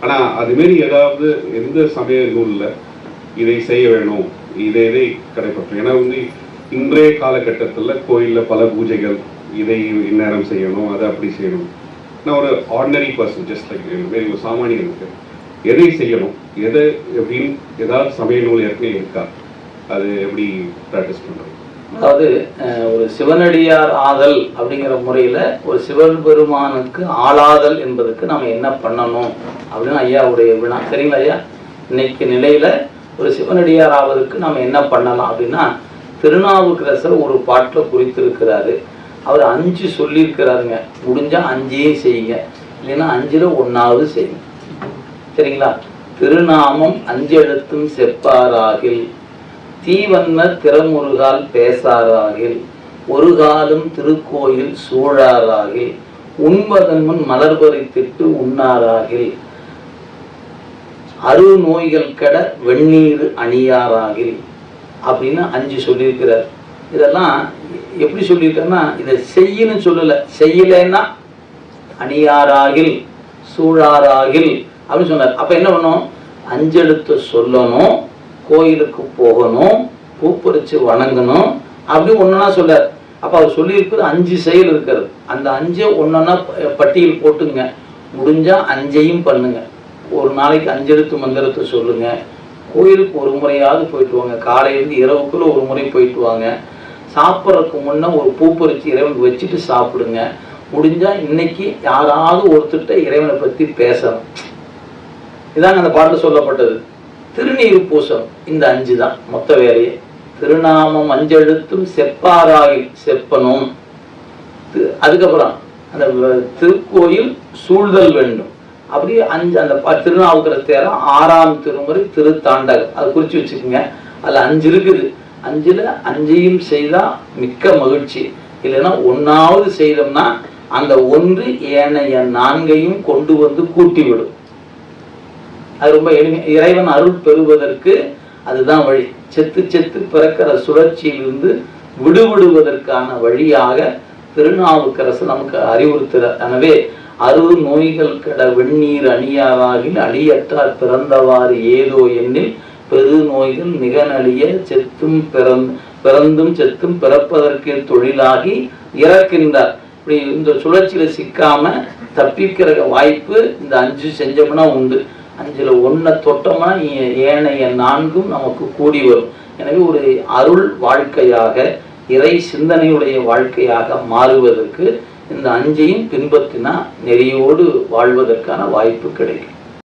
ஆனால் அதுமாரி ஏதாவது எந்த சமய நூலில் இதை செய்ய வேணும், இதை கடைப்பற்றும். ஏன்னா இன்றைய காலகட்டத்தில் கோயிலில் பல பூஜைகள், இதை இந்நேரம் செய்யணும், அதை அப்படி செய்யணும். நான் ஒரு ordinary person, just like very ஒரு சாமானியனுக்கு எதை செய்யணும், எதை எப்படின்னு ஏதாவது சமய நூல் ஏற்கனவே இருக்கா, அது எப்படி ப்ராக்டிஸ் பண்ணுறது? அதாவது ஒரு சிவனடியார் ஆதல் அப்படிங்கிற முறையில் ஒரு சிவபெருமானுக்கு ஆளாதல் என்பதுக்கு நம்ம என்ன பண்ணணும் அப்படின்னு ஐயாவுடைய வினா. சரிங்களா ஐயா? இன்னைக்கு நிலையில் ஒரு சிவனடியார் ஆவதற்கு நம்ம என்ன பண்ணலாம் அப்படின்னா, திருநாவுக்கரசர் ஒரு பாட்டில் குறித்திருக்கிறாரு. அவர் 5 சொல்லியிருக்கிறாருங்க. முடிஞ்சால் 5 செய்யுங்க, இல்லைன்னா 5ல் 1 செய்யுங்க. சரிங்களா? திருநாமம் 5 எழுத்தும் செப்பாராகில், தீவன்ன திறமுருகால் பேசாராகில், ஒரு காலம் திருக்கோயில் சூழாராகில், உண்பதன் முன் மலர் பறித்திட்டு உண்ணாராகில், அரு நோய்கள் கெட வெந்நீர் அணியாராகில் அப்படின்னு 5 சொல்லியிருக்கிறார். இதெல்லாம் எப்படி சொல்லியிருக்காருன்னா, இதை செய்யணும்னு சொல்லலை, செய்யலைன்னா அணியாராகில் சூழாராகில் அப்படின்னு சொன்னார். அப்போ என்ன பண்ணணும்? 5 எழுத்து சொல்லணும், கோயிலுக்கு போகணும், பூப்பறிச்சு வணங்கணும், அப்படி ஒன்றுனா சொல்லார். அப்போ அவர் சொல்லியிருக்கிறது 5 செயல் இருக்கிறது. அந்த 5 ஒன்றா பட்டியல் போட்டுங்க. முடிஞ்சால் 5ஐயும் பண்ணுங்க. ஒரு நாளைக்கு 5 எழுத்து மந்திரத்தை சொல்லுங்க. கோயிலுக்கு ஒரு முறையாவது போயிட்டு வாங்க. காலையிலேருந்து இரவுக்குள்ள ஒரு முறை போயிட்டு வாங்க. சாப்பிட்றதுக்கு முன்னே ஒரு பூப்பறிச்சு இறைவனுக்கு வச்சுட்டு சாப்பிடுங்க. முடிஞ்சால் இன்னைக்கு யாராவது ஒருத்தர்கிட்ட இறைவனை பற்றி பேசணும். இதாங்க அந்த பாட்டில் சொல்லப்பட்டது. திருநீர் பூசம், இந்த 5 தான் மொத்த வேலையே. திருநாமம் 5 எழுத்தும் செப்பாராகில் செப்பனும். அதுக்கப்புறம் அந்த திருக்கோயில் சூழ்தல் வேண்டும். அப்படியே 5 அந்த திருநாவுக்கரசர் தேரம் 6ஆம் திருமுறை திருத்தாண்டகம், அது குறித்து வச்சுக்கோங்க. அதில் 5 இருக்குது. 5ல் 5ஐயும் செய்தால் மிக்க மகிழ்ச்சி. இல்லைன்னா 1ஆவது செய்தோம்னா அந்த 1 ஏனைய 4ஐயும் கொண்டு வந்து கூட்டி விடும். அது ரொம்ப எளிமை. இறைவன் அருள் பெறுவதற்கு அதுதான் வழி. செத்து செத்து பிறக்கிற சுழற்சியிலிருந்து விடுபடுவதற்கான வழியாக திருநாவுக்கரசர் நமக்கு அறிவுறுத்துகிறார். எனவே அரு நோய்கள் கெட வெந்நீர் அணியாராகில், அடியற்றார் பிறந்தவாறு ஏதோ எண்ணில் பெரு நோய்கள் மிக நலிய, செத்தும் பிறந்தும் செத்தும் பிறப்பதற்கு தொழிலாகி இறக்கின்றார். இப்படி இந்த சுழற்சியில சிக்காம தப்பிக்கிற வாய்ப்பு இந்த 5 செஞ்சோம்னா உண்டு. 5ல் 1 தொட்டோம்னா ஏனைய 4ம் நமக்கு கூடி வரும். எனவே ஒரு அருள் வாழ்க்கையாக, இறை சிந்தனையுடைய வாழ்க்கையாக மாறுவதற்கு இந்த 5ஐயும் பின்பற்றினா நெறியோடு வாழ்வதற்கான வாய்ப்பு கிடைக்கும்.